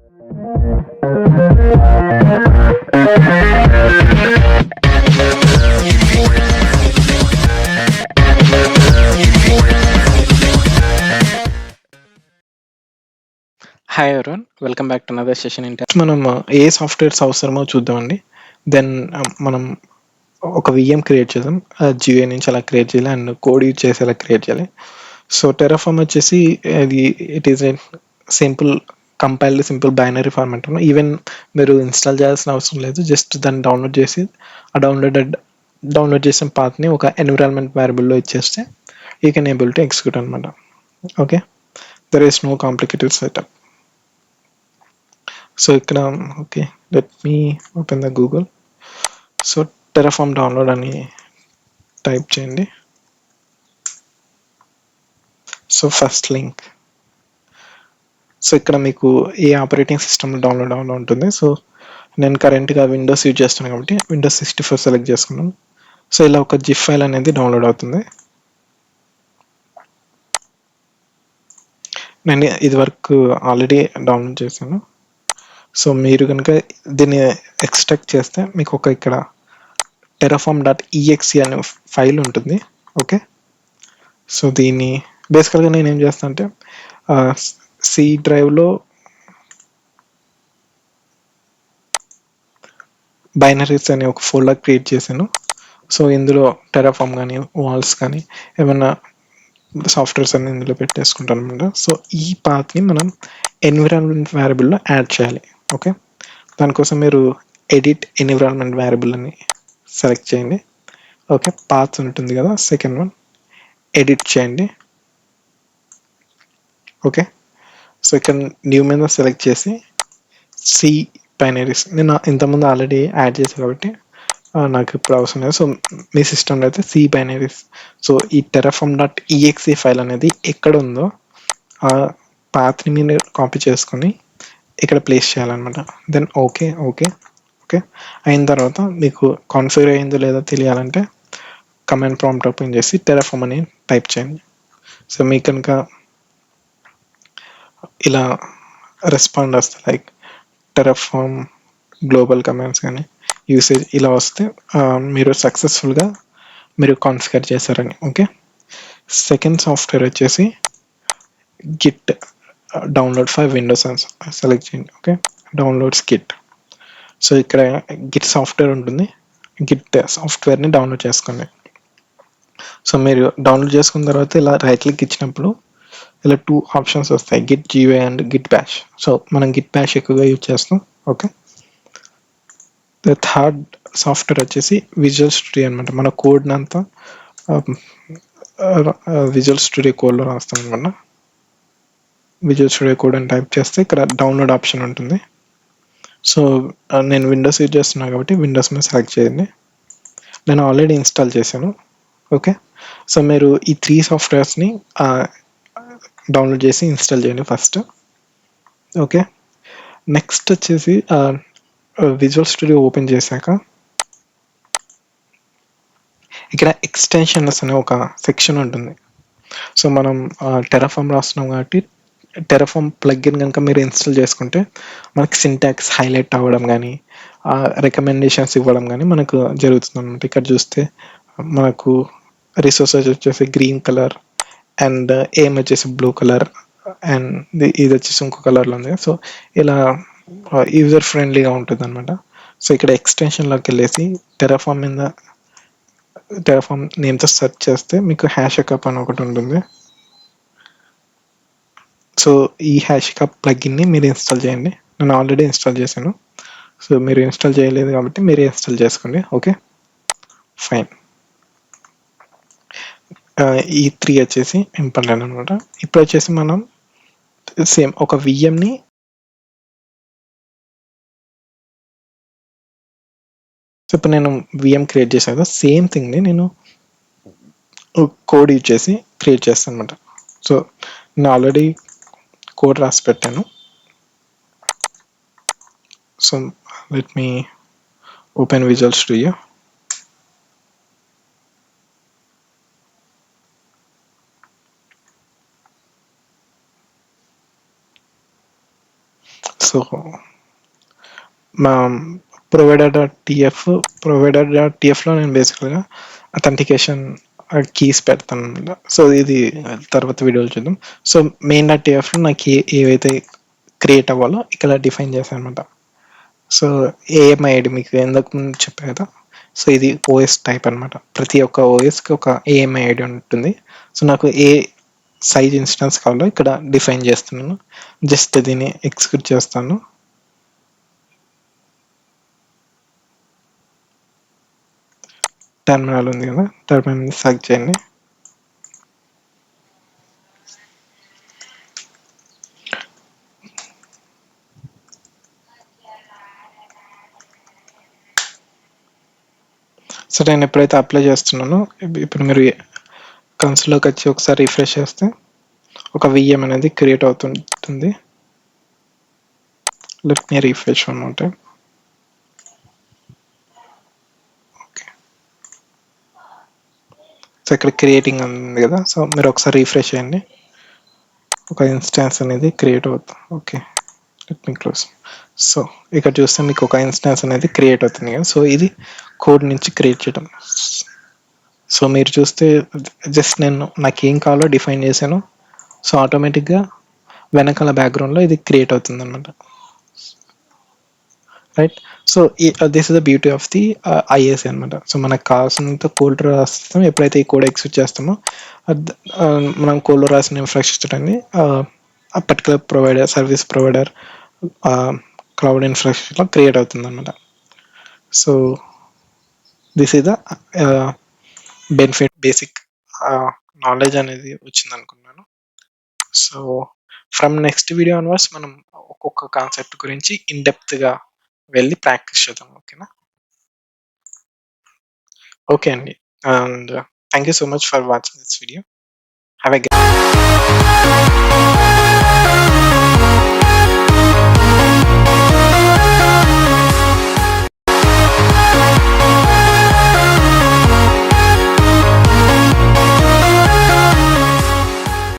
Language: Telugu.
Hi everyone, welcome back to another session. మనం ఏ సాఫ్ట్వేర్స్ అవసరమో చూద్దామండి. దెన్ మనం ఒక విఎం క్రియేట్ చేద్దాం. జియో నుంచి అలా క్రియేట్ చేయాలి అండ్ కోడ్ యూజ్ చేసి అలా క్రియేట్ చేయాలి. సో టెరాఫార్మ్ వచ్చేసి అది it is a simple compiled simple binary format. Even మీరు ఇన్స్టాల్ చేయాల్సిన అవసరం లేదు. జస్ట్ దాన్ని డౌన్లోడ్ చేసి ఆ డౌన్లోడ్ చేసిన పాత్ని ఒక ఎన్విరాన్మెంట్ వేరియబుల్లో ఇచ్చేస్తే you can able to execute అనమాట. Okay, there is no complicated setup. So ఇక్కడ okay, let me open the Google. So Terraform download అని టైప్ చేయండి. So first link. సో ఇక్కడ మీకు ఏ ఆపరేటింగ్ సిస్టమ్ డౌన్లోడ్ అవ్వాలో ఉంటుంది. సో నేను కరెంట్గా విండోస్ యూజ్ చేస్తున్నాను కాబట్టి విండోస్ 64 సెలెక్ట్ చేసుకున్నాను. సో ఇలా ఒక జిప్ ఫైల్ అనేది డౌన్లోడ్ అవుతుంది. నేను ఇది వరకు ఆల్రెడీ డౌన్లోడ్ చేశాను. సో మీరు కనుక దీన్ని ఎక్స్ట్రాక్ట్ చేస్తే మీకు ఒక ఇక్కడ terraform.exe అనే ఫైల్ ఉంటుంది. ఓకే, సో దీన్ని బేసికల్గా నేను ఏం చేస్తాను అంటే సి డ్రైవ్లో బైనరీస్ అనే ఒక ఫోల్డర్ క్రియేట్ చేశాను. సో ఇందులో టెరాఫార్మ్ కానీ వాల్స్ కానీ ఏమైనా సాఫ్ట్వేర్స్ అన్ని ఇందులో పెట్టేసుకుంటాను అనమాట. సో ఈ పాత్ని మనం ఎన్విరాన్మెంట్ వేరియబుల్లో యాడ్ చేయాలి. ఓకే, దానికోసం మీరు ఎడిట్ ఎన్విరాన్మెంట్ వేరియబుల్ అని సెలెక్ట్ చేయండి. ఓకే, పాత్ ఉంటుంది కదా, సెకండ్ వన్ ఎడిట్ చేయండి. ఓకే, సో ఇక్కడ న్యూ మీద సెలెక్ట్ చేసి సి బైనరీస్ నేను ఇంతకుముందు ఆల్రెడీ యాడ్ చేశాను కాబట్టి నాకు ఇప్పుడు అవసరం లేదు. సో మీ సిస్టంలో అయితే సి బైనరీస్. సో ఈ terraform.exe ఫైల్ అనేది ఎక్కడ ఉందో ఆ పాత్ని మీరు కాపీ చేసుకొని ఇక్కడ ప్లేస్ చేయాలన్నమాట. దెన్ ఓకే ఓకే ఓకే అయిన తర్వాత మీకు కాన్ఫిగర్ అయిందో లేదో తెలియాలంటే కమాండ్ ప్రాంప్ట్ ఓపెన్ చేసి టెరాఫార్మ్ అని టైప్ చేయండి. సో మీకు కనుక ఇలా రెస్పాండ్ వస్తే లైక్ టెరాఫార్మ్ గ్లోబల్ కమాండ్స్ కానీ యూసేజ్ ఇలా వస్తే మీరు సక్సెస్ఫుల్గా మీరు కాన్ఫిగర్ చేశారని. ఓకే, సెకండ్ సాఫ్ట్వేర్ వచ్చేసి గిట్ డౌన్లోడ్ ఫర్ విండోస్ అని సెలెక్ట్ చేయండి. Okay, downloads Git. సో ఇక్కడ గిట్ సాఫ్ట్వేర్ ఉంటుంది. గిట్ సాఫ్ట్వేర్ని డౌన్లోడ్ చేసుకోండి. సో మీరు డౌన్లోడ్ చేసుకున్న తర్వాత ఇలా రైట్ క్లిక్ ఇచ్చినప్పుడు ఇలా 2 ఆప్షన్స్ వస్తాయి, Git GUI and Git Bash. So మనం గిట్ బ్యాష్ ఎక్కువగా యూజ్ చేస్తాం. ఓకే, ద థర్డ్ సాఫ్ట్వేర్ వచ్చేసి విజువల్ స్టూడియో అనమాట. మన కోడ్ని అంతా విజువల్ స్టూడియో కోడ్లో రాస్తాం అనమాట. విజువల్ స్టూడియో కోడ్ అని టైప్ చేస్తే ఇక్కడ డౌన్లోడ్ ఆప్షన్ ఉంటుంది. సో నేను విండోస్ యూజ్ చేస్తున్నాను కాబట్టి విండోస్ మీద సెలెక్ట్ చేయండి. నేను ఆల్రెడీ ఇన్స్టాల్ చేశాను. ఓకే, సో మీరు ఈ 3 సాఫ్ట్వేర్స్ని డౌన్లోడ్ చేసి ఇన్స్టాల్ చేయండి ఫస్ట్. ఓకే, నెక్స్ట్ వచ్చేసి విజువల్ స్టూడియో ఓపెన్ చేశాక ఇక్కడ ఎక్స్టెన్షన్స్ అనే ఒక సెక్షన్ ఉంటుంది. సో మనం టెరాఫార్మ్ రాస్తున్నాం కాబట్టి టెరాఫార్మ్ ప్లగ్ఇన్ కనుక మీరు ఇన్స్టాల్ చేసుకుంటే మనకి సింటాక్స్ హైలైట్ అవ్వడం కానీ రికమెండేషన్స్ ఇవ్వడం కానీ మనకు జరుగుతుంది అనమాట. ఇక్కడ చూస్తే మనకు రిసోర్సెస్ వచ్చేసి గ్రీన్ కలర్ అండ్ ఏం వచ్చేసి బ్లూ కలర్ అండ్ ఇది వచ్చేసి ఇంకో కలర్లో ఉంది. సో ఇలా యూజర్ ఫ్రెండ్లీగా ఉంటుంది అనమాట. సో ఇక్కడ ఎక్స్టెన్షన్లోకి వెళ్ళేసి టెరాఫార్మ్ నేమ్తో సెర్చ్ చేస్తే మీకు హ్యాషికార్ప్ అని ఒకటి ఉంటుంది. సో ఈ హ్యాషికార్ప్ ప్లగ్ఇన్ని మీరు ఇన్స్టాల్ చేయండి. నేను ఆల్రెడీ ఇన్స్టాల్ చేశాను. సో మీరు ఇన్స్టాల్ చేయలేదు కాబట్టి మీరే ఇన్స్టాల్ చేసుకోండి. Okay, fine. ఈ 3 వచ్చేసి ఇంపార్టెంట్ అనమాట. ఇప్పుడు వచ్చేసి మనం సేమ్ ఒక విఎంని ఇప్పుడు నేను విఎం క్రియేట్ చేశాను కదా, సేమ్ థింగ్ని నేను కోడ్ యూజ్ చేసి క్రియేట్ చేస్తాను అనమాట. సో నేను ఆల్రెడీ కోడ్ రాసి పెట్టాను. So let me open visual studio. So మా ప్రొవైడర్.టిఎఫ్లో నేను బేసిక్గా అథెంటికేషన్ కీస్ పెడతాను అనమాట. సో ఇది తర్వాత వీడియోలో చూద్దాం. సో మెయిన్.టిఎఫ్లో నాకు ఏవైతే క్రియేట్ అవ్వాలో ఇక్కడ డిఫైన్ చేశాను అనమాట. సో ఏఎంఐ ఐడి మీకు ఎందుకు ముందు చెప్పాను కదా. సో ఇది ఓఎస్ టైప్ అనమాట. ప్రతి ఒక్క ఓఎస్కి ఒక ఏఎంఐ ఐడి ఉంటుంది. సో నాకు ఏ సైజ్ ఇన్స్టెన్స్ కావాలో ఇక్కడ డిఫైన్ చేస్తున్నాను. జస్ట్ దీన్ని ఎగ్జిక్యూట్ చేస్తాను. టెర్మినల్ ఉంది కదా, టెర్మినల్ సెలెక్ట్ చేయండి. సో నేను ఎప్పుడైతే అప్లై చేస్తున్నానో ఇప్పుడు మీరు కన్సోల్లోకి వచ్చి ఒకసారి రిఫ్రెష్ చేస్తే ఒక విఎం అనేది క్రియేట్ అవుతుంటుంది. లెట్ మీ రిఫ్రెష్ అనమాట. ఓకే, సో ఇక్కడ క్రియేటింగ్ ఉంది కదా. సో మీరు ఒకసారి రిఫ్రెష్ చేయండి, ఒక ఇన్స్టాన్స్ అనేది క్రియేట్ అవుతుంది. ఓకే, లెట్ మీ క్లోజ్. సో ఇక్కడ చూస్తే మీకు ఒక ఇన్స్టాన్స్ అనేది క్రియేట్ అవుతుంది కదా. సో ఇది కోడ్ నుంచి క్రియేట్ చేయడం. సో మీరు చూస్తే జస్ట్ నాకు ఏం కావాలో డిఫైన్ చేశాను. సో ఆటోమేటిక్గా వెనకాల బ్యాక్గ్రౌండ్లో ఇది క్రియేట్ అవుతుంది అనమాట. Right. So this is the beauty of the IAC అనమాట. సో మనకు కావాల్సినంత కోడ్ రాస్తాం. ఎప్పుడైతే ఈ కోడ్ ఎగ్జిక్యూట్ చేస్తామో మనం కోడ్లో రాసిన ఇన్ఫ్రాస్ట్రక్చర్ అని ఆ particular provider, service provider, cloud ఇన్ఫ్రాస్ట్రక్చర్లో క్రియేట్ అవుతుంది అనమాట. So this is the benefit. Basic knowledge అనేది వచ్చింది అనుకున్నాను. So from next video onwards మనం ఒక్కొక్క కాన్సెప్ట్ గురించి ఇన్డెప్త్గా వెళ్ళి ప్రాక్టీస్ చేద్దాం. ఓకేనా? ఓకే అండి. And thank you so much for watching this video. Have a